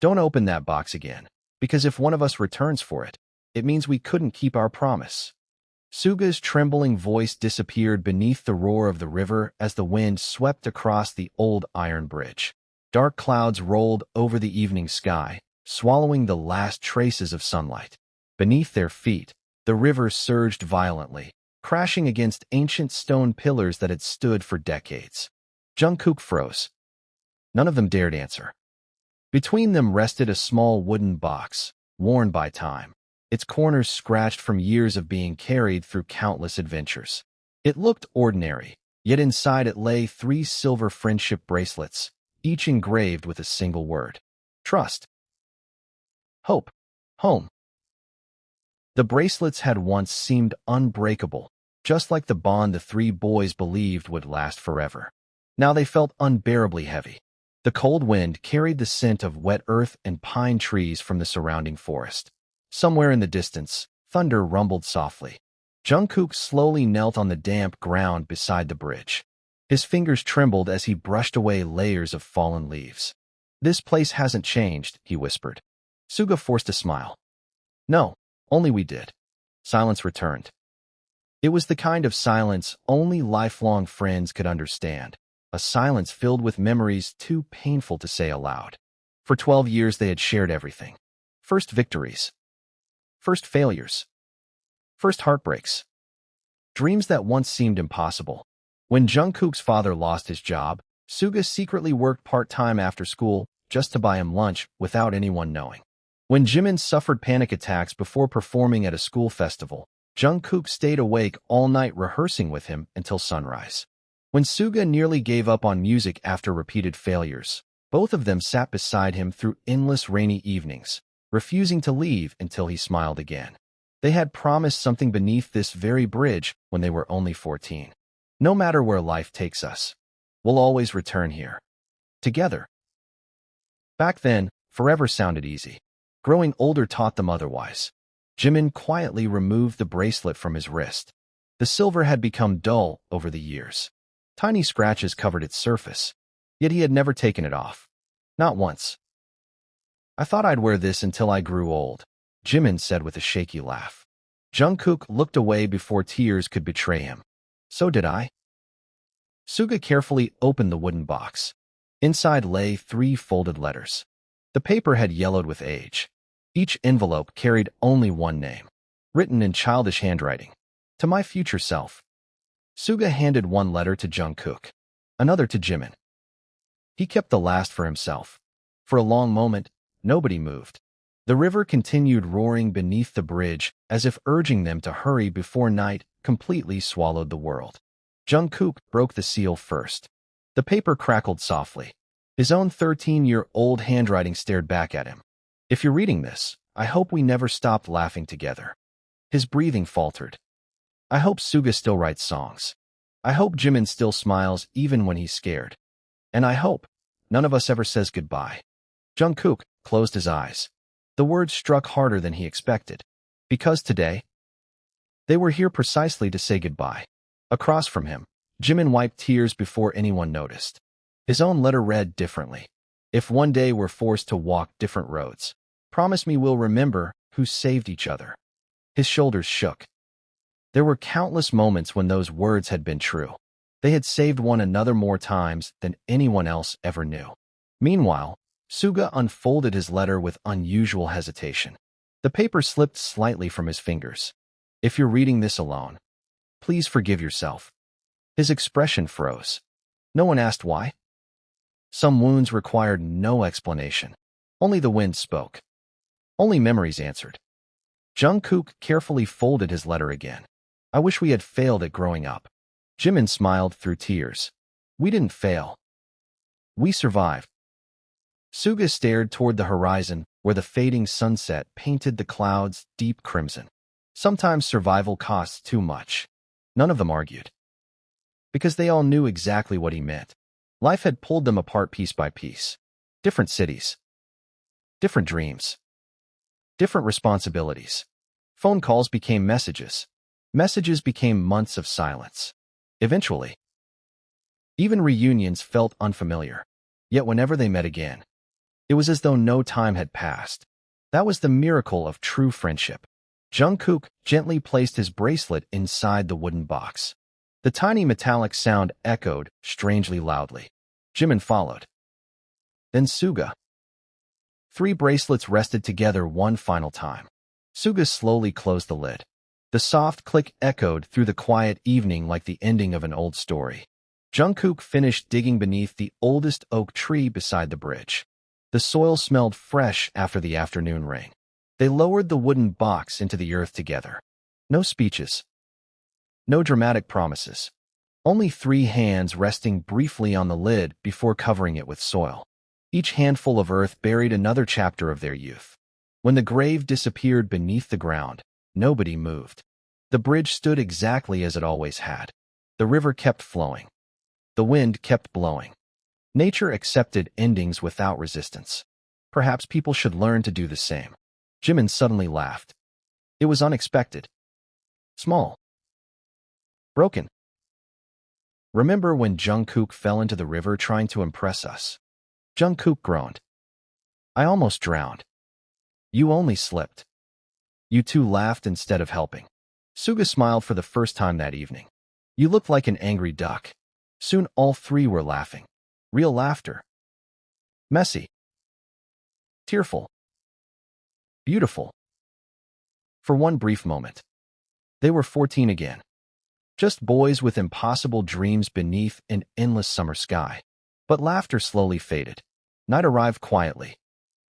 Don't open that box again, because if one of us returns for it, it means we couldn't keep our promise. Suga's trembling voice disappeared beneath the roar of the river as the wind swept across the old iron bridge. Dark clouds rolled over the evening sky, swallowing the last traces of sunlight. Beneath their feet, the river surged violently, crashing against ancient stone pillars that had stood for decades. Jungkook froze. None of them dared answer. Between them rested a small wooden box, worn by time, its corners scratched from years of being carried through countless adventures. It looked ordinary, yet inside it lay 3 silver friendship bracelets, each engraved with a single word: trust, hope, home. The bracelets had once seemed unbreakable, just like the bond the 3 boys believed would last forever. Now they felt unbearably heavy. The cold wind carried the scent of wet earth and pine trees from the surrounding forest. Somewhere in the distance, thunder rumbled softly. Jungkook slowly knelt on the damp ground beside the bridge. His fingers trembled as he brushed away layers of fallen leaves. "This place hasn't changed," he whispered. Suga forced a smile. "No, only we did." Silence returned. It was the kind of silence only lifelong friends could understand, a silence filled with memories too painful to say aloud. For 12 years they had shared everything. First victories. First failures. First heartbreaks. Dreams that once seemed impossible. When Jungkook's father lost his job, Suga secretly worked part-time after school just to buy him lunch without anyone knowing. When Jimin suffered panic attacks before performing at a school festival, Jungkook stayed awake all night rehearsing with him until sunrise. When Suga nearly gave up on music after repeated failures, both of them sat beside him through endless rainy evenings, refusing to leave until he smiled again. They had promised something beneath this very bridge when they were only 14. No matter where life takes us, we'll always return here. Together. Back then, forever sounded easy. Growing older taught them otherwise. Jimin quietly removed the bracelet from his wrist. The silver had become dull over the years. Tiny scratches covered its surface, yet he had never taken it off. Not once. "I thought I'd wear this until I grew old," Jimin said with a shaky laugh. Jungkook looked away before tears could betray him. "So did I." Suga carefully opened the wooden box. Inside lay 3 folded letters. The paper had yellowed with age. Each envelope carried only one name, written in childish handwriting: "To my future self." Suga handed one letter to Jungkook, another to Jimin. He kept the last for himself. For a long moment, nobody moved. The river continued roaring beneath the bridge, as if urging them to hurry before night completely swallowed the world. Jungkook broke the seal first. The paper crackled softly. His own 13-year-old handwriting stared back at him. "If you're reading this, I hope we never stopped laughing together." His breathing faltered. "I hope Suga still writes songs. I hope Jimin still smiles even when he's scared. And I hope none of us ever says goodbye." Jungkook closed his eyes. The words struck harder than he expected. Because today, they were here precisely to say goodbye. Across from him, Jimin wiped tears before anyone noticed. His own letter read differently. "If one day we're forced to walk different roads, promise me we'll remember who saved each other." His shoulders shook. There were countless moments when those words had been true. They had saved one another more times than anyone else ever knew. Meanwhile, Suga unfolded his letter with unusual hesitation. The paper slipped slightly from his fingers. "If you're reading this alone, please forgive yourself." His expression froze. No one asked why. Some wounds required no explanation. Only the wind spoke. Only memories answered. Jungkook carefully folded his letter again. "I wish we had failed at growing up." Jimin smiled through tears. "We didn't fail. We survived." Suga stared toward the horizon, where the fading sunset painted the clouds deep crimson. Sometimes survival costs too much. None of them argued. Because they all knew exactly what he meant. Life had pulled them apart piece by piece. Different cities. Different dreams. Different responsibilities. Phone calls became messages. Messages became months of silence. Eventually, even reunions felt unfamiliar. Yet whenever they met again, It was as though no time had passed. That was the miracle of true friendship. Jungkook gently placed his bracelet inside the wooden box. The tiny metallic sound echoed strangely loudly. Jimin followed. Then Suga. 3 bracelets rested together one final time. Suga slowly closed the lid. The soft click echoed through the quiet evening like the ending of an old story. Jungkook finished digging beneath the oldest oak tree beside the bridge. The soil smelled fresh after the afternoon rain. They lowered the wooden box into the earth together. No speeches. No dramatic promises. Only 3 hands resting briefly on the lid before covering it with soil. Each handful of earth buried another chapter of their youth. When the grave disappeared beneath the ground, nobody moved. The bridge stood exactly as it always had. The river kept flowing. The wind kept blowing. Nature accepted endings without resistance. Perhaps people should learn to do the same. Jimin suddenly laughed. It was unexpected. Small. Broken. Remember when Jungkook fell into the river trying to impress us? Jungkook groaned. I almost drowned. You only slipped. You two laughed instead of helping. Suga smiled for the first time that evening. You looked like an angry duck. Soon all 3 were laughing. Real laughter. Messy. Tearful. Beautiful. For one brief moment. They were 14 again. Just boys with impossible dreams beneath an endless summer sky. But laughter slowly faded. Night arrived quietly.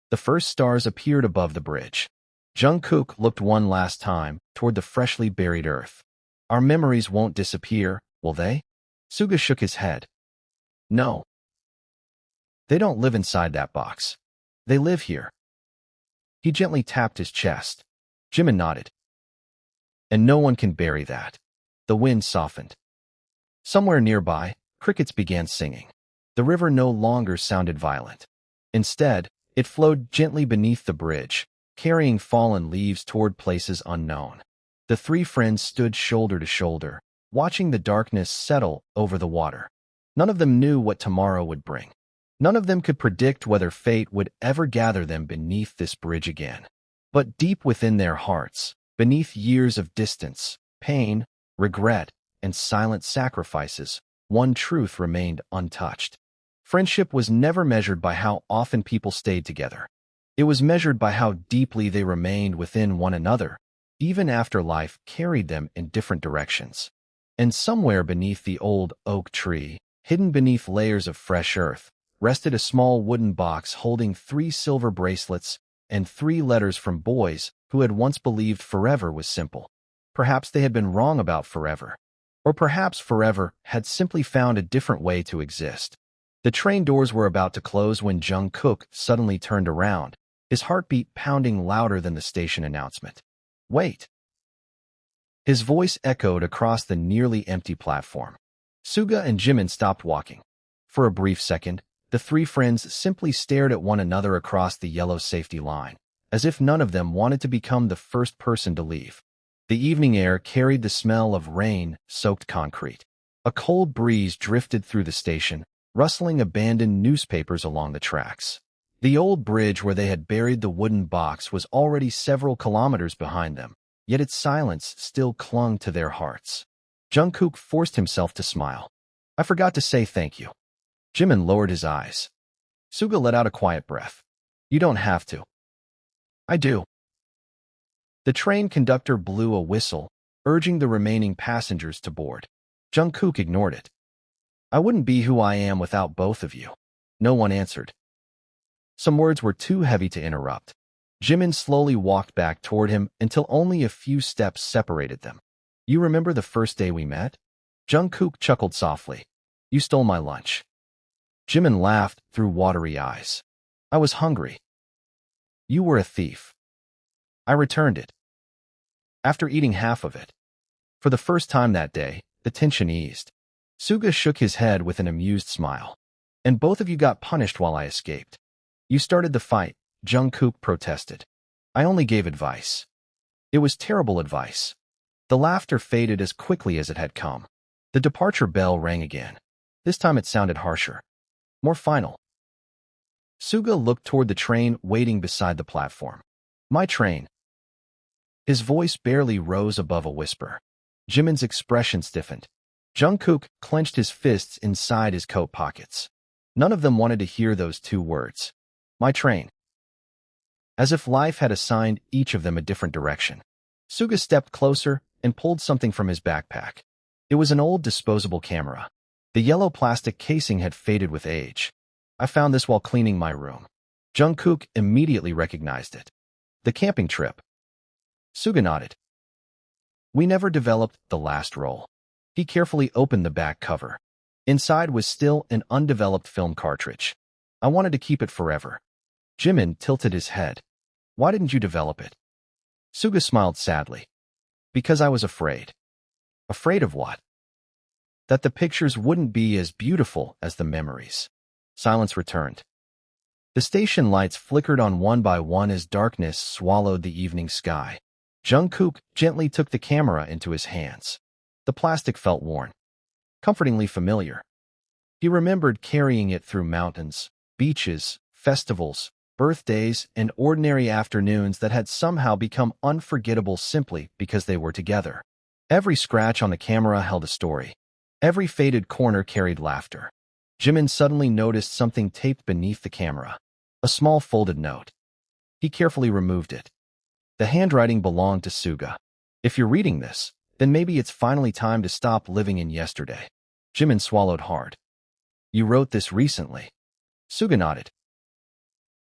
The first stars appeared above the bridge. Jungkook looked one last time toward the freshly buried earth. Our memories won't disappear, will they? Suga shook his head. No. They don't live inside that box. They live here. He gently tapped his chest. Jimin nodded. And no one can bury that. The wind softened. Somewhere nearby, crickets began singing. The river no longer sounded violent. Instead, it flowed gently beneath the bridge, carrying fallen leaves toward places unknown. The 3 friends stood shoulder to shoulder, watching the darkness settle over the water. None of them knew what tomorrow would bring. None of them could predict whether fate would ever gather them beneath this bridge again. But deep within their hearts, beneath years of distance, pain, regret, and silent sacrifices, one truth remained untouched. Friendship was never measured by how often people stayed together. It was measured by how deeply they remained within one another, even after life carried them in different directions. And somewhere beneath the old oak tree, hidden beneath layers of fresh earth, rested a small wooden box holding 3 silver bracelets and 3 letters from boys who had once believed forever was simple. Perhaps they had been wrong about forever. Or perhaps forever had simply found a different way to exist. The train doors were about to close when Jungkook suddenly turned around, his heartbeat pounding louder than the station announcement. Wait. His voice echoed across the nearly empty platform. Suga and Jimin stopped walking. For a brief second, the 3 friends simply stared at one another across the yellow safety line, as if none of them wanted to become the first person to leave. The evening air carried the smell of rain-soaked concrete. A cold breeze drifted through the station, rustling abandoned newspapers along the tracks. The old bridge where they had buried the wooden box was already several kilometers behind them, yet its silence still clung to their hearts. Jungkook forced himself to smile. I forgot to say thank you. Jimin lowered his eyes. Suga let out a quiet breath. You don't have to. I do. The train conductor blew a whistle, urging the remaining passengers to board. Jungkook ignored it. I wouldn't be who I am without both of you. No one answered. Some words were too heavy to interrupt. Jimin slowly walked back toward him until only a few steps separated them. You remember the first day we met? Jungkook chuckled softly. You stole my lunch. Jimin laughed through watery eyes. I was hungry. You were a thief. I returned it. After eating half of it. For the first time that day, the tension eased. Suga shook his head with an amused smile. And both of you got punished while I escaped. You started the fight, Jungkook protested. I only gave advice. It was terrible advice. The laughter faded as quickly as it had come. The departure bell rang again. This time it sounded harsher. More final. Suga looked toward the train waiting beside the platform. My train. His voice barely rose above a whisper. Jimin's expression stiffened. Jungkook clenched his fists inside his coat pockets. None of them wanted to hear those two words. My train. As if life had assigned each of them a different direction. Suga stepped closer and pulled something from his backpack. It was an old disposable camera. The yellow plastic casing had faded with age. I found this while cleaning my room. Jungkook immediately recognized it. The camping trip. Suga nodded. We never developed the last roll. He carefully opened the back cover. Inside was still an undeveloped film cartridge. I wanted to keep it forever. Jimin tilted his head. Why didn't you develop it? Suga smiled sadly. Because I was afraid. Afraid of what? That the pictures wouldn't be as beautiful as the memories. Silence returned. The station lights flickered on one by one as darkness swallowed the evening sky. Jungkook gently took the camera into his hands. The plastic felt worn. Comfortingly familiar. He remembered carrying it through mountains, beaches, festivals, birthdays, and ordinary afternoons that had somehow become unforgettable simply because they were together. Every scratch on the camera held a story. Every faded corner carried laughter. Jimin suddenly noticed something taped beneath the camera. A small folded note. He carefully removed it. The handwriting belonged to Suga. If you're reading this, then maybe it's finally time to stop living in yesterday. Jimin swallowed hard. You wrote this recently. Suga nodded.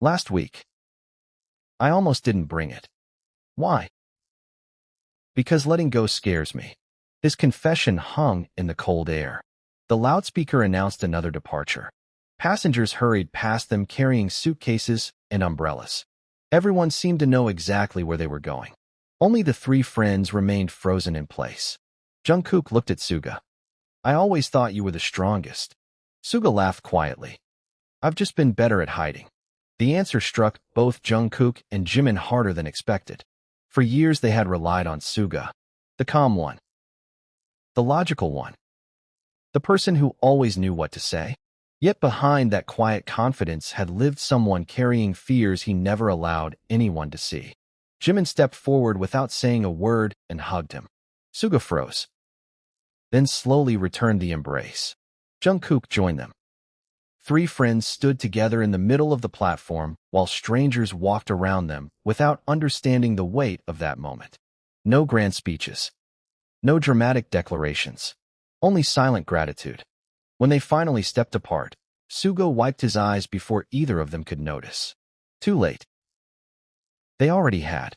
Last week. I almost didn't bring it. Why? Because letting go scares me. His confession hung in the cold air. The loudspeaker announced another departure. Passengers hurried past them carrying suitcases and umbrellas. Everyone seemed to know exactly where they were going. Only the three friends remained frozen in place. Jungkook looked at Suga. I always thought you were the strongest. Suga laughed quietly. I've just been better at hiding. The answer struck both Jungkook and Jimin harder than expected. For years they had relied on Suga, the calm one, the logical one, the person who always knew what to say. Yet behind that quiet confidence had lived someone carrying fears he never allowed anyone to see. Jimin stepped forward without saying a word and hugged him. Suga froze, then slowly returned the embrace. Jungkook joined them. Three friends stood together in the middle of the platform while strangers walked around them without understanding the weight of that moment. No grand speeches. No dramatic declarations. Only silent gratitude. When they finally stepped apart, Suga wiped his eyes before either of them could notice. Too late. They already had.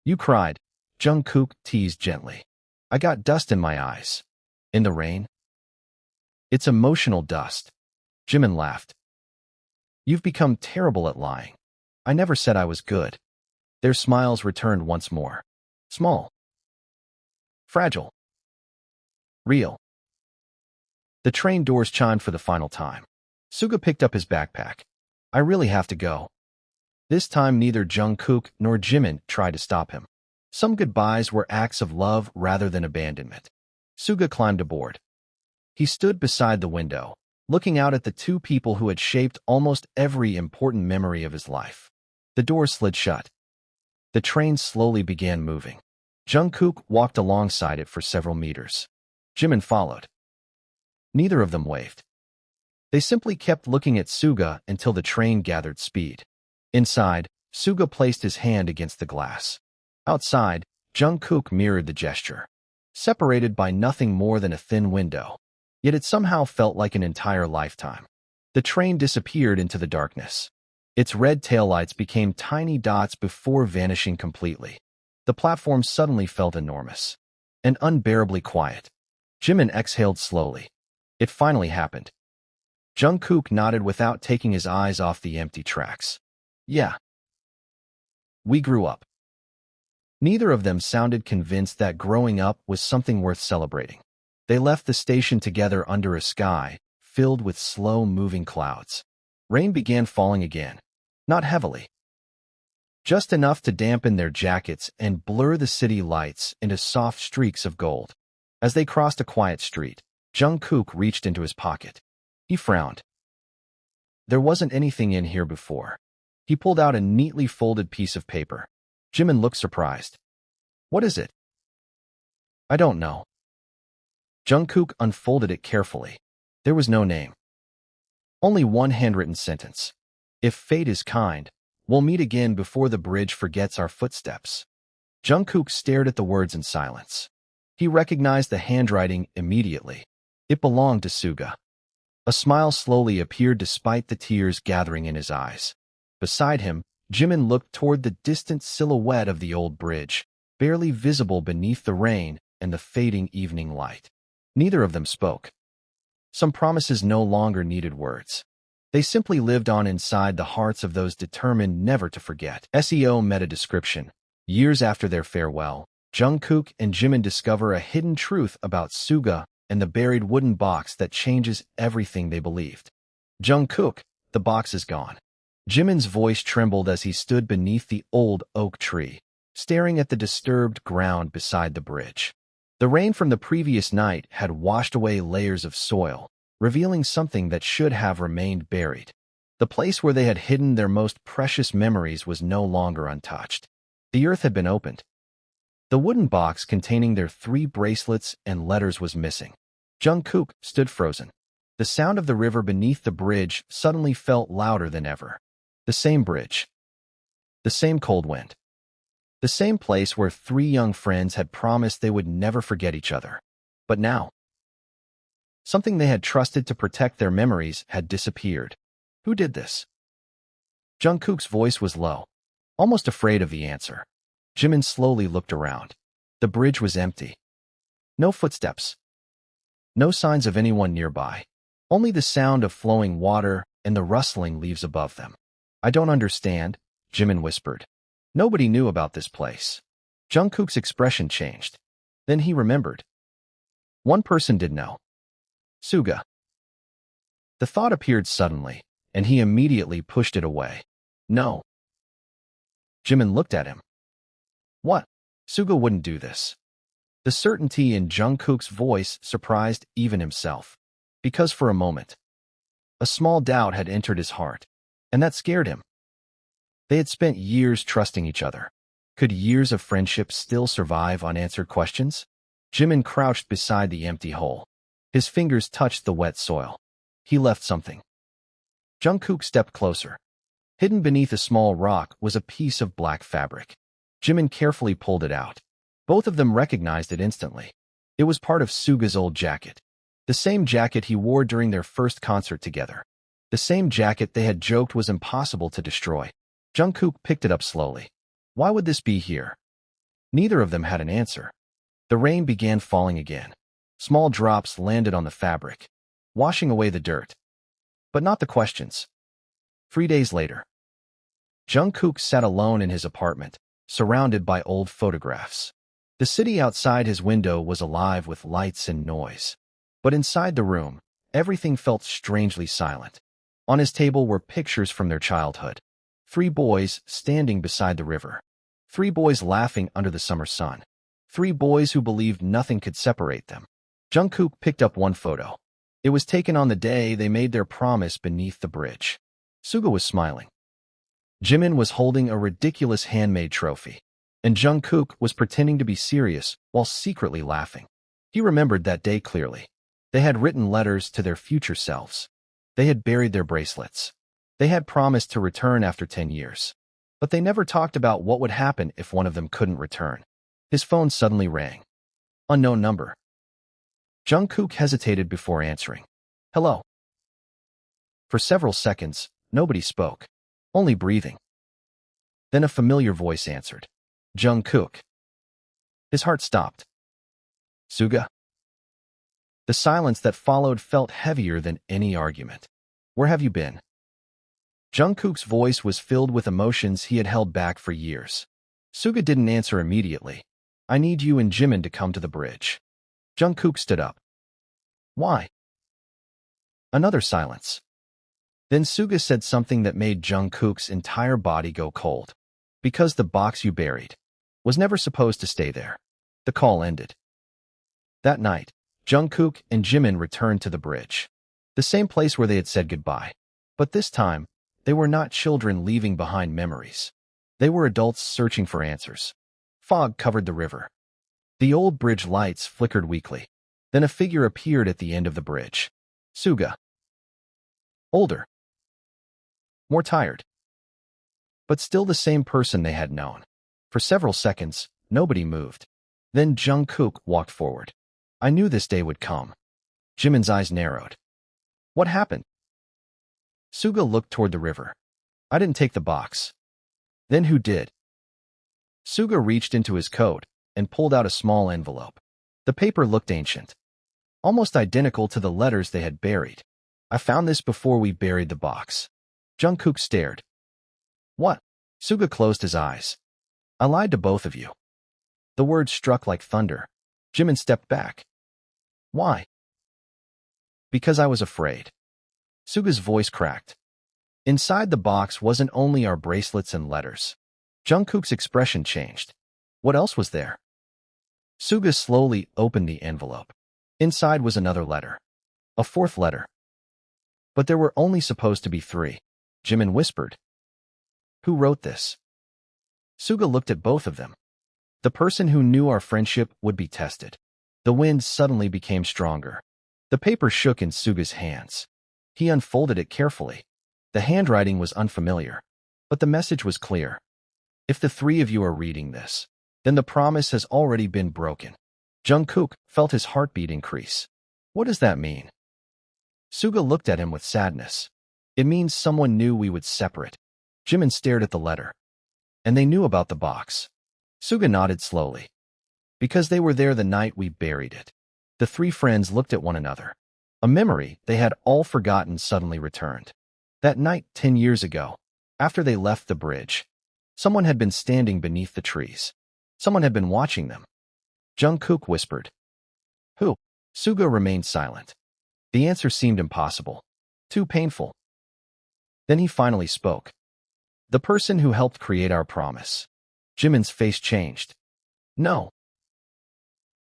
You cried, Jungkook teased gently. I got dust in my eyes. In the rain? It's emotional dust. Jimin laughed. You've become terrible at lying. I never said I was good. Their smiles returned once more. Small. Fragile. Real. The train doors chimed for the final time. Suga picked up his backpack. I really have to go. This time neither Jungkook nor Jimin tried to stop him. Some goodbyes were acts of love rather than abandonment. Suga climbed aboard. He stood beside the window, looking out at the two people who had shaped almost every important memory of his life. The door slid shut. The train slowly began moving. Jungkook walked alongside it for several meters. Jimin followed. Neither of them waved. They simply kept looking at Suga until the train gathered speed. Inside, Suga placed his hand against the glass. Outside, Jungkook mirrored the gesture. Separated by nothing more than a thin window. Yet it somehow felt like an entire lifetime. The train disappeared into the darkness. Its red taillights became tiny dots before vanishing completely. The platform suddenly felt enormous and unbearably quiet. Jimin exhaled slowly. It finally happened. Jungkook nodded without taking his eyes off the empty tracks. Yeah. We grew up. Neither of them sounded convinced that growing up was something worth celebrating. They left the station together under a sky filled with slow-moving clouds. Rain began falling again. Not heavily. Just enough to dampen their jackets and blur the city lights into soft streaks of gold. As they crossed a quiet street, Jungkook reached into his pocket. He frowned. There wasn't anything in here before. He pulled out a neatly folded piece of paper. Jimin looked surprised. What is it? I don't know. Jungkook unfolded it carefully. There was no name. Only one handwritten sentence. If fate is kind, we'll meet again before the bridge forgets our footsteps. Jungkook stared at the words in silence. He recognized the handwriting immediately. It belonged to Suga. A smile slowly appeared despite the tears gathering in his eyes. Beside him, Jimin looked toward the distant silhouette of the old bridge, barely visible beneath the rain and the fading evening light. Neither of them spoke. Some promises no longer needed words. They simply lived on inside the hearts of those determined never to forget. SEO meta description. Years after their farewell, Jungkook and Jimin discover a hidden truth about Suga and the buried wooden box that changes everything they believed. Jungkook, the box is gone. Jimin's voice trembled as he stood beneath the old oak tree, staring at the disturbed ground beside the bridge. The rain from the previous night had washed away layers of soil, revealing something that should have remained buried. The place where they had hidden their most precious memories was no longer untouched. The earth had been opened. The wooden box containing their 3 bracelets and letters was missing. Jungkook stood frozen. The sound of the river beneath the bridge suddenly felt louder than ever. The same bridge. The same cold wind. The same place where 3 young friends had promised they would never forget each other. But now, something they had trusted to protect their memories had disappeared. Who did this? Jungkook's voice was low, almost afraid of the answer. Jimin slowly looked around. The bridge was empty. No footsteps. No signs of anyone nearby. Only the sound of flowing water and the rustling leaves above them. I don't understand, Jimin whispered. Nobody knew about this place. Jungkook's expression changed. Then he remembered. One person did know. Suga. The thought appeared suddenly, and he immediately pushed it away. No. Jimin looked at him. What? Suga wouldn't do this. The certainty in Jungkook's voice surprised even himself. Because for a moment, a small doubt had entered his heart, and that scared him. They had spent years trusting each other. Could years of friendship still survive unanswered questions? Jimin crouched beside the empty hole. His fingers touched the wet soil. He left something. Jungkook stepped closer. Hidden beneath a small rock was a piece of black fabric. Jimin carefully pulled it out. Both of them recognized it instantly. It was part of Suga's old jacket. The same jacket he wore during their first concert together. The same jacket they had joked was impossible to destroy. Jungkook picked it up slowly. Why would this be here? Neither of them had an answer. The rain began falling again. Small drops landed on the fabric, washing away the dirt. But not the questions. 3 days later, Jungkook sat alone in his apartment, surrounded by old photographs. The city outside his window was alive with lights and noise. But inside the room, everything felt strangely silent. On his table were pictures from their childhood. 3 boys standing beside the river. 3 boys laughing under the summer sun. 3 boys who believed nothing could separate them. Jungkook picked up one photo. It was taken on the day they made their promise beneath the bridge. Suga was smiling. Jimin was holding a ridiculous handmade trophy, and Jungkook was pretending to be serious while secretly laughing. He remembered that day clearly. They had written letters to their future selves. They had buried their bracelets. They had promised to return after 10 years. But they never talked about what would happen if one of them couldn't return. His phone suddenly rang. Unknown number. Jungkook hesitated before answering. Hello. For several seconds, nobody spoke, only breathing. Then a familiar voice answered. Jungkook. His heart stopped. Suga. The silence that followed felt heavier than any argument. Where have you been? Jungkook's voice was filled with emotions he had held back for years. Suga didn't answer immediately. I need you and Jimin to come to the bridge. Jungkook stood up. Why? Another silence. Then Suga said something that made Jungkook's entire body go cold. Because the box you buried was never supposed to stay there. The call ended. That night, Jungkook and Jimin returned to the bridge. The same place where they had said goodbye. But this time, they were not children leaving behind memories. They were adults searching for answers. Fog covered the river. The old bridge lights flickered weakly. Then a figure appeared at the end of the bridge. Suga. Older. More tired. But still the same person they had known. For several seconds, nobody moved. Then Jungkook walked forward. I knew this day would come. Jimin's eyes narrowed. What happened? Suga looked toward the river. I didn't take the box. Then who did? Suga reached into his coat and pulled out a small envelope. The paper looked ancient, almost identical to the letters they had buried. I found this before we buried the box. Jungkook stared. What? Suga closed his eyes. I lied to both of you. The words struck like thunder. Jimin stepped back. Why? Because I was afraid. Suga's voice cracked. Inside the box wasn't only our bracelets and letters. Jungkook's expression changed. What else was there? Suga slowly opened the envelope. Inside was another letter. A fourth letter. But there were only supposed to be 3. Jimin whispered. Who wrote this? Suga looked at both of them. The person who knew our friendship would be tested. The wind suddenly became stronger. The paper shook in Suga's hands. He unfolded it carefully. The handwriting was unfamiliar, but the message was clear. If the 3 of you are reading this, then the promise has already been broken. Jungkook felt his heartbeat increase. What does that mean? Suga looked at him with sadness. It means someone knew we would separate. Jimin stared at the letter. And they knew about the box. Suga nodded slowly. Because they were there the night we buried it. The 3 friends looked at one another. A memory they had all forgotten suddenly returned. That night 10 years ago, after they left the bridge, someone had been standing beneath the trees. Someone had been watching them. Jungkook whispered. Who? Suga remained silent. The answer seemed impossible. Too painful. Then he finally spoke. The person who helped create our promise. Jimin's face changed. No.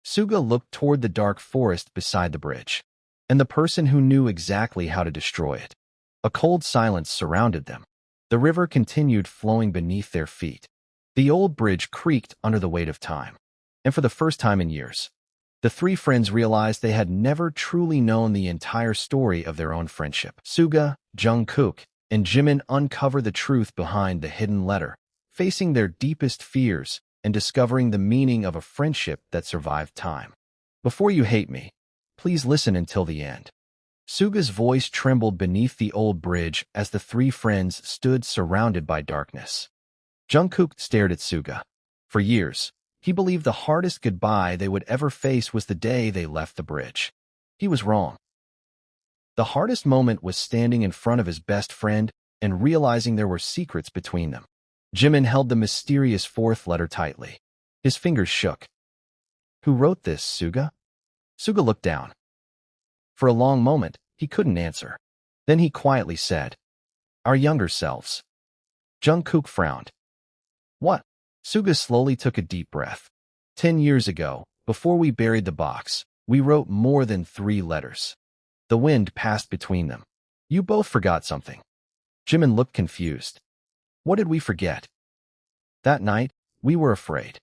Suga looked toward the dark forest beside the bridge. And the person who knew exactly how to destroy it. A cold silence surrounded them. The river continued flowing beneath their feet. The old bridge creaked under the weight of time. And for the first time in years, the 3 friends realized they had never truly known the entire story of their own friendship. Suga, Jungkook, and Jimin uncover the truth behind the hidden letter, facing their deepest fears and discovering the meaning of a friendship that survived time. Before you hate me, please listen until the end. Suga's voice trembled beneath the old bridge as the 3 friends stood surrounded by darkness. Jungkook stared at Suga. For years, he believed the hardest goodbye they would ever face was the day they left the bridge. He was wrong. The hardest moment was standing in front of his best friend and realizing there were secrets between them. Jimin held the mysterious 4th letter tightly. His fingers shook. Who wrote this, Suga? Suga looked down. For a long moment, he couldn't answer. Then he quietly said, Our younger selves. Jungkook frowned. What? Suga slowly took a deep breath. 10 years ago, before we buried the box, we wrote more than 3 letters. The wind passed between them. You both forgot something. Jimin looked confused. What did we forget? That night, we were afraid.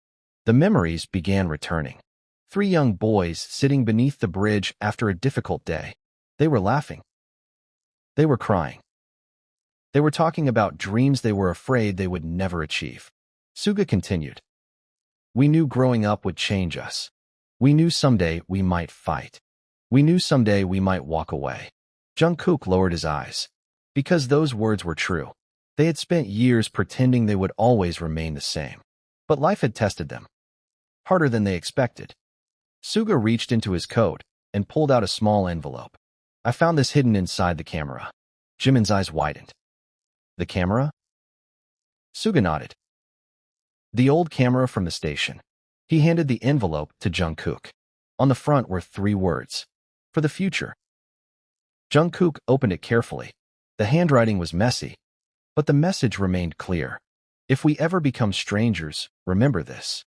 The memories began returning. 3 young boys sitting beneath the bridge after a difficult day. They were laughing. They were crying. They were talking about dreams they were afraid they would never achieve. Suga continued. We knew growing up would change us. We knew someday we might fight. We knew someday we might walk away. Jungkook lowered his eyes. Because those words were true. They had spent years pretending they would always remain the same. But life had tested them. Harder than they expected. Suga reached into his coat and pulled out a small envelope. I found this hidden inside the camera. Jimin's eyes widened. The camera? Suga nodded. The old camera from the station. He handed the envelope to Jungkook. On the front were 3 words. For the future. Jungkook opened it carefully. The handwriting was messy, but the message remained clear. If we ever become strangers, remember this.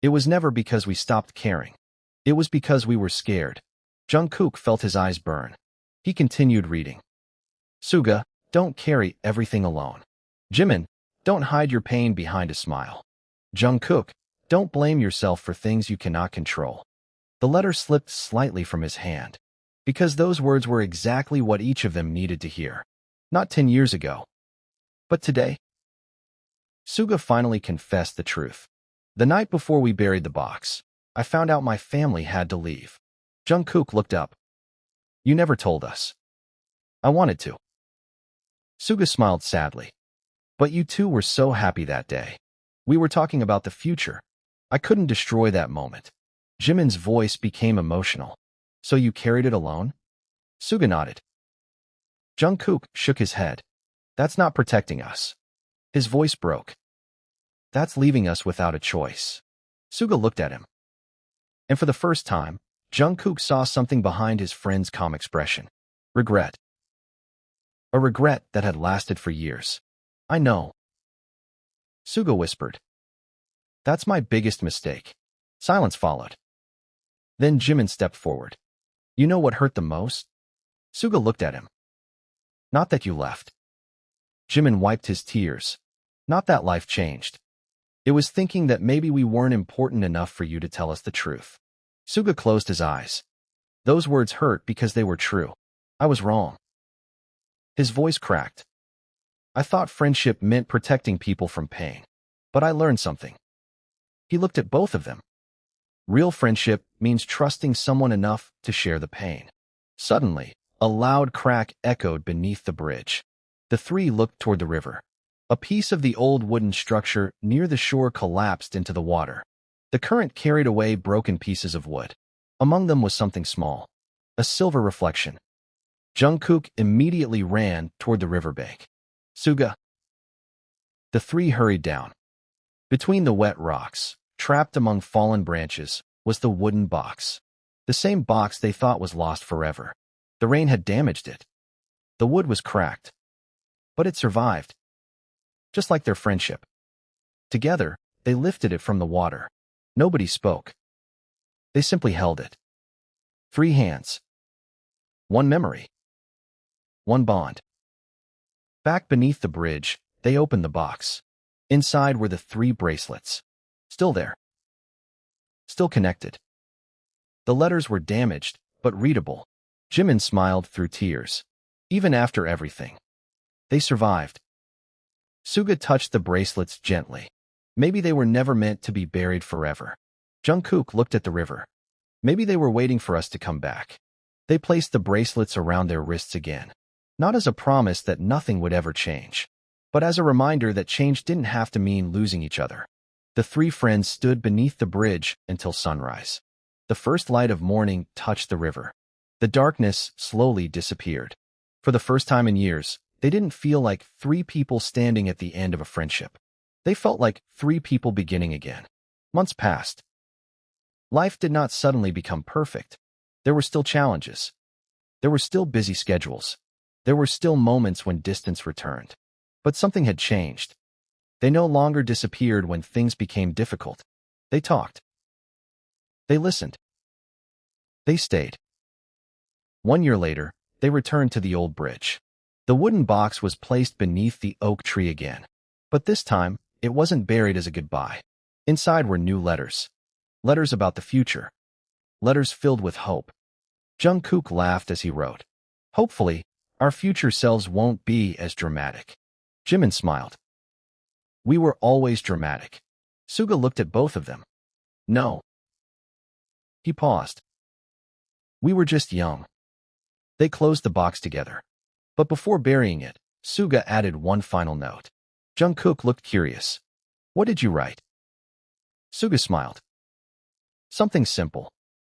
It was never because we stopped caring. It was because we were scared. Jungkook felt his eyes burn. He continued reading. Suga, don't carry everything alone. Jimin, don't hide your pain behind a smile. Jungkook, don't blame yourself for things you cannot control. The letter slipped slightly from his hand, because those words were exactly what each of them needed to hear. Not 10 years ago, but today. Suga finally confessed the truth. The night before we buried the box, I found out my family had to leave. Jungkook looked up. You never told us. I wanted to. Suga smiled sadly. But you two were so happy that day. We were talking about the future. I couldn't destroy that moment. Jimin's voice became emotional. So you carried it alone? Suga nodded. Jungkook shook his head. That's not protecting us. His voice broke. That's leaving us without a choice. Suga looked at him. And for the first time, Jungkook saw something behind his friend's calm expression. Regret. A regret that had lasted for years. I know. Suga whispered. That's my biggest mistake. Silence followed. Then Jimin stepped forward. You know what hurt the most? Suga looked at him. Not that you left. Jimin wiped his tears. Not that life changed. It was thinking that maybe we weren't important enough for you to tell us the truth. Suga closed his eyes. Those words hurt because they were true. I was wrong. His voice cracked. I thought friendship meant protecting people from pain. But I learned something. He looked at both of them. Real friendship means trusting someone enough to share the pain. Suddenly, a loud crack echoed beneath the bridge. The three looked toward the river. A piece of the old wooden structure near the shore collapsed into the water. The current carried away broken pieces of wood. Among them was something small. A silver reflection. Jungkook immediately ran toward the riverbank. Suga. The three hurried down. Between the wet rocks, trapped among fallen branches, was the wooden box. The same box they thought was lost forever. The rain had damaged it. The wood was cracked. But it survived. Just like their friendship. Together, they lifted it from the water. Nobody spoke. They simply held it. 3 hands. 1 memory. 1 bond. Back beneath the bridge, they opened the box. Inside were the 3 bracelets. Still there. Still connected. The letters were damaged, but readable. Jimin smiled through tears. Even after everything. They survived. Suga touched the bracelets gently. Maybe they were never meant to be buried forever. Jungkook looked at the river. Maybe they were waiting for us to come back. They placed the bracelets around their wrists again. Not as a promise that nothing would ever change, but as a reminder that change didn't have to mean losing each other. The 3 friends stood beneath the bridge until sunrise. The first light of morning touched the river. The darkness slowly disappeared. For the first time in years, they didn't feel like 3 people standing at the end of a friendship. They felt like 3 people beginning again. Months passed. Life did not suddenly become perfect. There were still challenges. There were still busy schedules. There were still moments when distance returned. But something had changed. They no longer disappeared when things became difficult. They talked. They listened. They stayed. 1 year later, they returned to the old bridge. The wooden box was placed beneath the oak tree again. But this time, it wasn't buried as a goodbye. Inside were new letters. Letters about the future. Letters filled with hope. Jungkook laughed as he wrote. Hopefully, our future selves won't be as dramatic. Jimin smiled. We were always dramatic. Suga looked at both of them. No. He paused. We were just young. They closed the box together. But before burying it, Suga added one final note. Jungkook looked curious. What did you write? Suga smiled. Something simple.